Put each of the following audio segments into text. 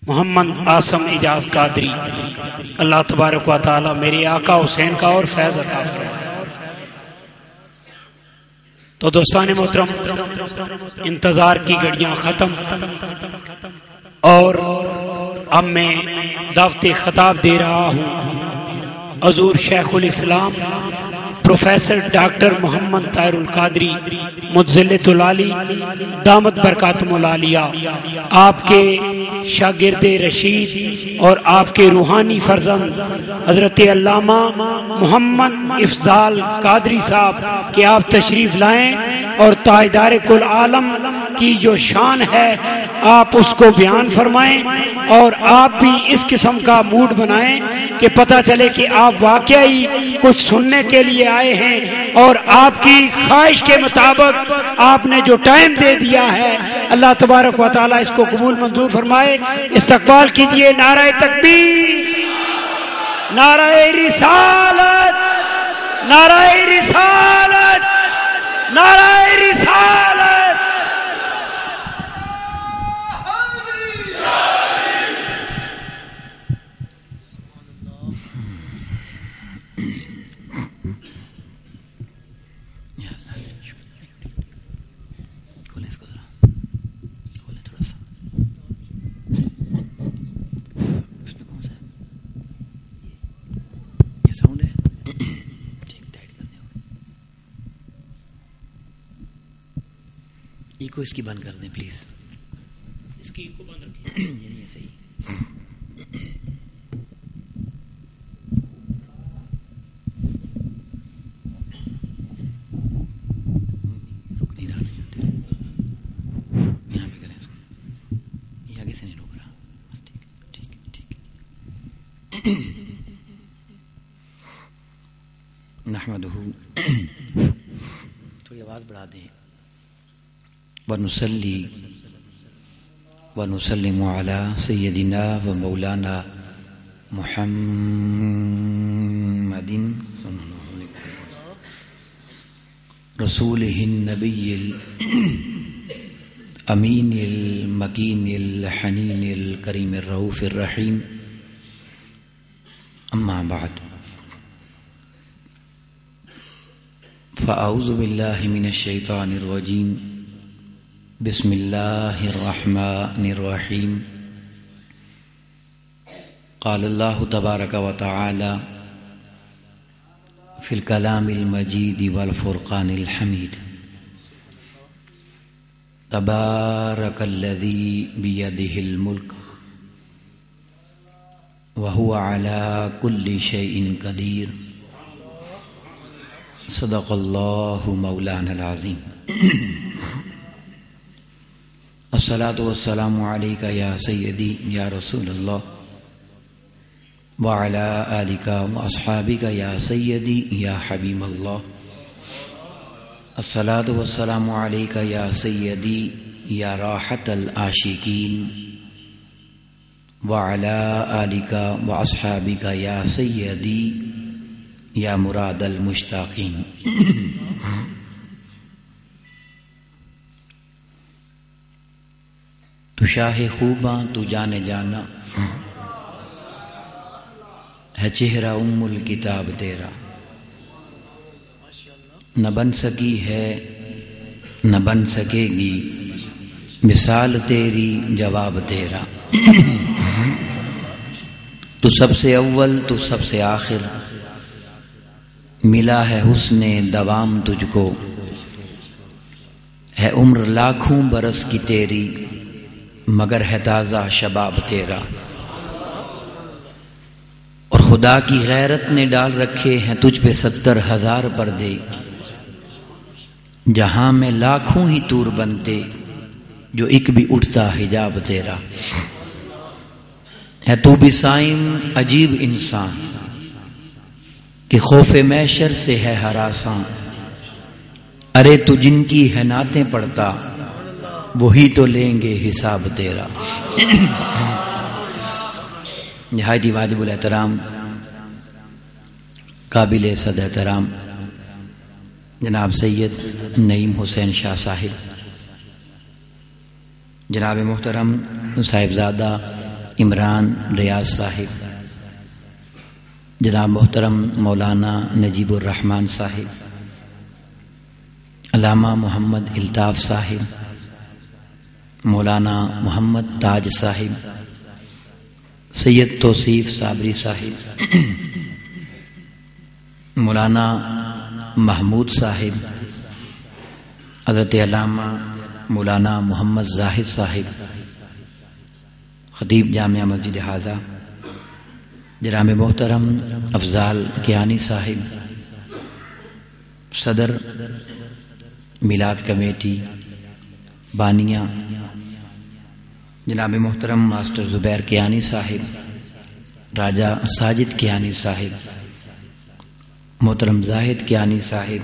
محمد آسم اجاز قادری، اللہ تبارک و تعالی میرے آقا حسین کا اور فیض عطا فرمائے۔ تو دوستان محترم، انتظار کی گھڑیاں ختم اور اب میں دعوت خطاب دے رہا ہوں حضور شیخ الاسلام پروفیسر ڈاکٹر محمد طاہر القادری متزلت العالی دامت برکاتہم العالیہ، آپ کے شاگرد رشید اور آپ کے روحانی فرزند حضرت علامہ محمد افضال قادری صاحب کہ آپ تشریف لائیں اور تاجدار کل عالم کی جو شان ہے آپ اس کو بیان فرمائیں، اور آپ بھی اس قسم کا موڈ بنائیں کہ پتہ چلے کہ آپ واقعی کچھ سننے کے لیے آئے ہیں، اور آپ کی خواہش کے مطابق آپ نے جو ٹائم دے دیا ہے اللہ تبارک و تعالی اس کو قبول منظور فرمائے۔ استقبال کیجئے نعرہ تکبیر، نعرہ رسالت، نعرہ رسالت، نعرہ رسالت۔ کو اس کی بند کر دیں پلیز، اس کی کو بند رکھیں، یہ صحیح۔ رک نہیں رہا، یہاں پہ کریں اس کو، یہ آگے سے نہیں رک رہا، ٹھیک۔ نحمدہ، تھوڑی آواز بڑھا دیں۔ ونصلی ونسلم علی سیدنا و مولانا محمد صلی اللہ علیہ وسلم رسولہ النبی الامین المکین الحنین الکریم الرؤوف الرحیم، اما بعد، فاعوذ باللہ من الشیطان الرجیم، بسم اللہ الرحمن الرحیم۔ قال اللہ تبارک و تعالی فی الکلام المجید والفرقان الحمید، تبارک الذی بیدہ الملک وہو علی کل شیء قدیر، صدق اللہ مولانا العظیم۔ الصلاۃ والسلام علیک یا سیدی یا رسول اللہ وعلی آلک واصحابک یا سیدی یا حبیب اللہ، الصلاۃ والسلام علیک یا سیدی یا راحت العاشقین وعلی آلک واصحابک یا سیدی یا مراد المشتاقین۔ تو شاہ خوباں تو جانے جانا ہے، چہرہ ام الکتاب تیرا، نہ بن سکی ہے نہ بن سکے گی مثال تیری، جواب تیرا۔ تو سب سے اول تو سب سے آخر، ملا ہے حسن دوام تجھ کو، ہے عمر لاکھوں برس کی تیری، مگر ہے تازہ شباب تیرا۔ اور خدا کی غیرت نے ڈال رکھے ہیں تجھ پہ 70,000 پردے، جہاں میں لاکھوں ہی طور بنتے، جو ایک بھی اٹھتا حجاب تیرا۔ ہے تو بھی صائم عجیب انسان، کہ خوف محشر سے ہے ہراساں، ارے تو جن کی ہے نعتیں پڑھتا، وہی تو لیں گے حساب تیرا۔ نہایت واجب الاحترام قابل صد احترام جناب سید نعیم حسین شاہ صاحب، جناب محترم صاحبزادہ عمران ریاض صاحب، جناب محترم مولانا نجیب الرحمن صاحب، علامہ محمد الطاف صاحب، مولانا محمد تاج صاحب، سید توصیف صابری صاحب، مولانا محمود صاحب، حضرت علامہ مولانا محمد زاہد صاحب، خطیب جامعہ مسجد حاضہ، جناب محترم افضال کیانی صاحب، صدر میلاد کمیٹی بانیہ جناب محترم ماسٹر زبیر کیانی صاحب، راجہ ساجد کیانی صاحب، محترم زاہد کیانی صاحب،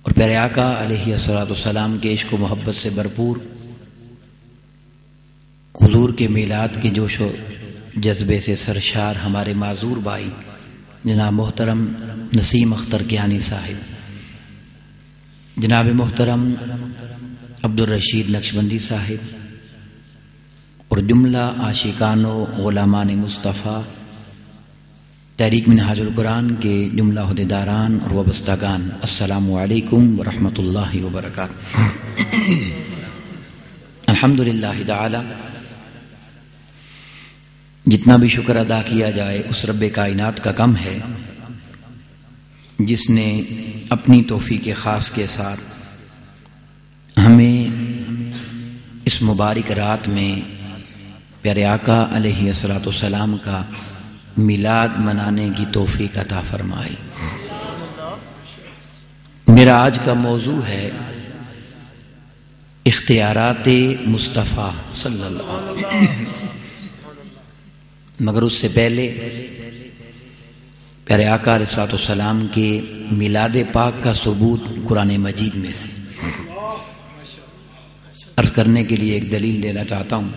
اور پیارے آقا علیہ الصلوۃ والسلام کے عشق و محبت سے بھرپور حضور کے میلاد کے جوش و جذبے سے سرشار ہمارے معذور بھائی جناب محترم نسیم اختر کیانی صاحب، جناب محترم عبدالرشید نقشبندی صاحب، اور جملہ عاشقان و غلامان مصطفیٰ تحریک منہاج القرآن کے جملہ عہدیداران اور وابستگان، السلام علیکم ورحمۃ اللہ وبرکاتہ۔ الحمدللہ تعالی، جتنا بھی شکر ادا کیا جائے اس رب کائنات کا کم ہے جس نے اپنی توفیق خاص کے ساتھ ہمیں اس مبارک رات میں پیارے آقا علیہ الصلوۃ والسلام کا میلاد منانے کی توفیق عطا فرمائی۔ میرا آج کا موضوع ہے اختیارات مصطفیٰ صلی اللہ علیہ وسلم، مگر اس سے پہلے پیارے آقا علیہ الصلوۃ والسلام کے میلاد پاک کا ثبوت قرآن مجید میں سے عرض کرنے کے لیے ایک دلیل دینا چاہتا ہوں۔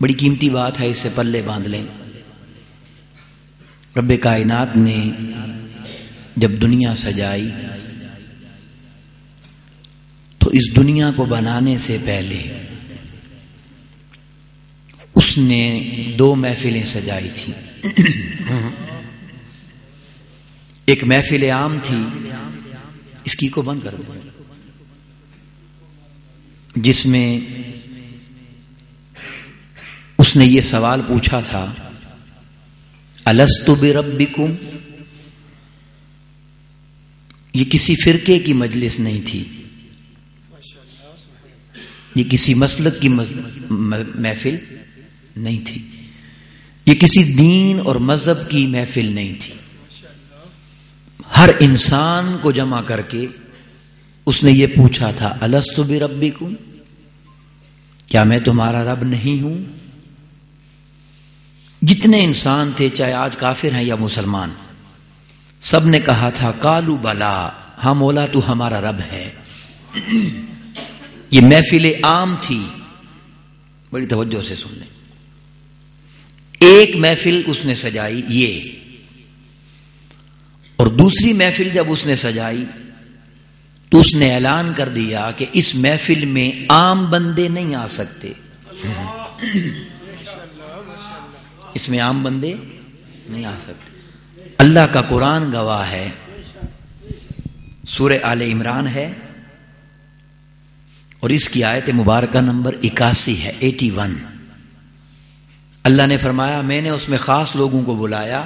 بڑی قیمتی بات ہے، اس سے پلے باندھ لیں۔ رب کائنات نے جب دنیا سجائی تو اس دنیا کو بنانے سے پہلے اس نے 2 محفلیں سجائی تھی۔ ایک محفل عام تھی، اس کی کو بند کر دیں، جس میں اس نے یہ سوال پوچھا تھا، الست بربکم؟ یہ کسی فرقے کی مجلس نہیں تھی، یہ کسی مسلک کی محفل نہیں تھی، یہ کسی دین اور مذہب کی محفل نہیں تھی۔ ہر انسان کو جمع کر کے اس نے یہ پوچھا تھا، الست بربکم؟ کیا میں تمہارا رب نہیں ہوں؟ جتنے انسان تھے، چاہے آج کافر ہیں یا مسلمان، سب نے کہا تھا قالوا بلا، ہاں مولا تو ہمارا رب ہے۔ یہ محفل عام تھی، بڑی توجہ سے سن لیں۔ ایک محفل اس نے سجائی یہ، اور دوسری محفل جب اس نے سجائی تو اس نے اعلان کر دیا کہ اس محفل میں عام بندے نہیں آ سکتے، اس میں عام بندے نہیں آ سکتے۔ اللہ کا قرآن گواہ ہے، سورہ آل عمران ہے اور اس کی آیت مبارکہ نمبر 81 ہے، 81۔ اللہ نے فرمایا میں نے اس میں خاص لوگوں کو بلایا،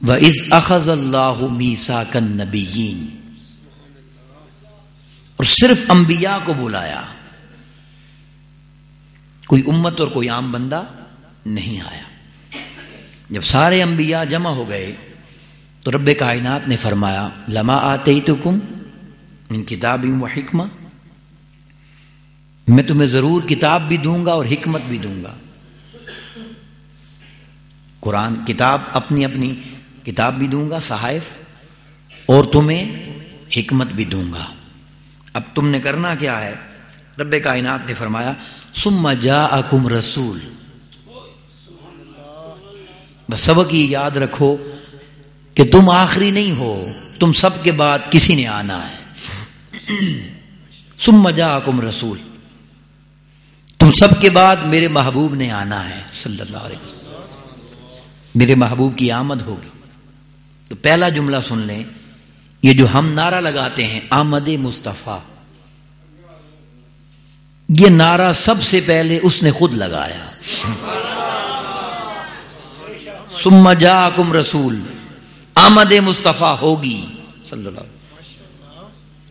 وَإِذْ أَخَذَ اللَّهُ مِيثَاقَ النَّبِيِّينَ، اور صرف انبیاء کو بلایا، کوئی امت اور کوئی عام بندہ نہیں آیا۔ جب سارے انبیاء جمع ہو گئے تو رب کائنات نے فرمایا لما آتیتکم من کتاب و حکمہ، میں تمہیں ضرور کتاب بھی دوں گا اور حکمت بھی دوں گا۔ قرآن کتاب، اپنی اپنی کتاب بھی دوں گا، صحائف، اور تمہیں حکمت بھی دوں گا۔ اب تم نے کرنا کیا ہے؟ رب کائنات نے فرمایا ثم جاءکم رسول، بس سبق یہ یاد رکھو کہ تم آخری نہیں ہو، تم سب کے بعد کسی نے آنا ہے۔ ثم جاءکم رسول، تم سب کے بعد میرے محبوب نے آنا ہے صلی اللہ علیہ وسلم، میرے محبوب کی آمد ہوگی۔ تو پہلا جملہ سن لیں، یہ جو ہم نعرہ لگاتے ہیں آمد مصطفیٰ، یہ نعرہ سب سے پہلے اس نے خود لگایا۔ ثم جاءکم رسول، آمد مصطفیٰ ہوگی صلی اللہ علیہ وسلم،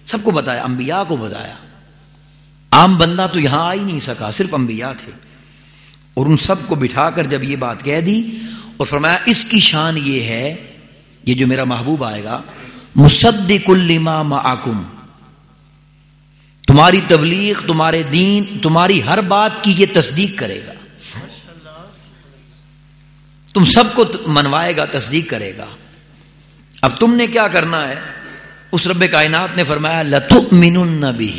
سب کو بتایا، انبیاء کو بتایا۔ عام بندہ تو یہاں آ ہی نہیں سکا، صرف انبیاء تھے، اور ان سب کو بٹھا کر جب یہ بات کہہ دی اور فرمایا اس کی شان یہ ہے، یہ جو میرا محبوب آئے گا، مصدق لما معکم، تمہاری تبلیغ، تمہارے دین، تمہاری ہر بات کی یہ تصدیق کرے گا، تم سب کو منوائے گا، تصدیق کرے گا۔ اب تم نے کیا کرنا ہے؟ اس رب کائنات نے فرمایا لَتُؤْمِنُنَّ بِهِ،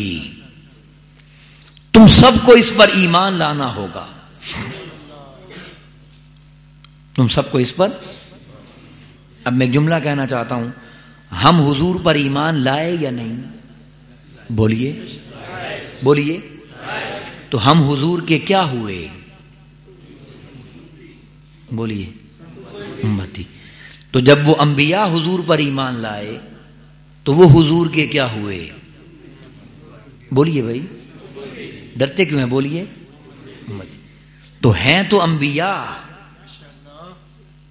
تم سب کو اس پر ایمان لانا ہوگا، تم سب کو اس پر۔ اب میں ایک جملہ کہنا چاہتا ہوں، ہم حضور پر ایمان لائے یا نہیں؟ بولیے بولیے، تو ہم حضور کے کیا ہوئے؟ بولیے امتی۔ تو جب وہ انبیاء حضور پر ایمان لائے تو وہ حضور کے کیا ہوئے؟ بولیے بھائی، ڈرتے کیوں ہیں؟ بولیے امتی۔ تو ہیں تو انبیاء،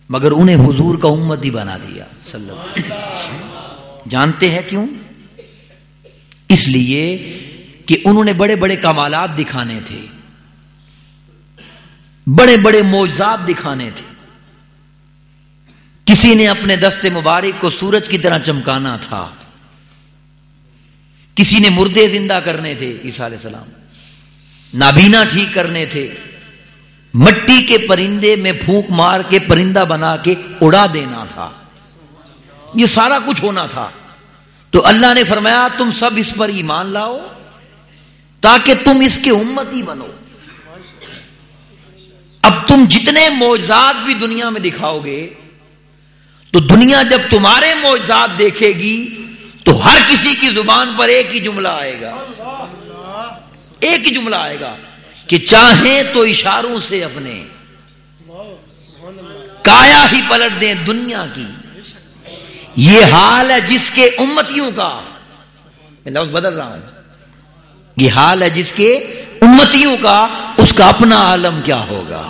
مگر انہیں حضور کا امتی بنا دیا صلی اللہ علیہ وسلم۔ جانتے ہیں کیوں؟ اس لیے کہ انہوں نے بڑے بڑے کمالات دکھانے تھے، بڑے بڑے معجزات دکھانے تھے۔ کسی نے اپنے دست مبارک کو سورج کی طرح چمکانا تھا، کسی نے مردے زندہ کرنے تھے، عیسیٰ علیہ السلام نابینا ٹھیک کرنے تھے، مٹی کے پرندے میں پھونک مار کے پرندہ بنا کے اڑا دینا تھا، یہ سارا کچھ ہونا تھا۔ تو اللہ نے فرمایا تم سب اس پر ایمان لاؤ تاکہ تم اس کے امتی بنو۔ اب تم جتنے معجزات بھی دنیا میں دکھاؤ گے تو دنیا جب تمہارے معجزات دیکھے گی تو ہر کسی کی زبان پر ایک ہی جملہ آئے گا، ایک ہی جملہ آئے گا کہ چاہیں تو اشاروں سے اپنے کایا ہی پلٹ دیں دنیا کی۔ یہ حال ہے جس کے امتیوں کا، میں لفظ بدل رہا ہوں، یہ حال ہے جس کے امتیوں کا، اس کا اپنا عالم کیا ہوگا۔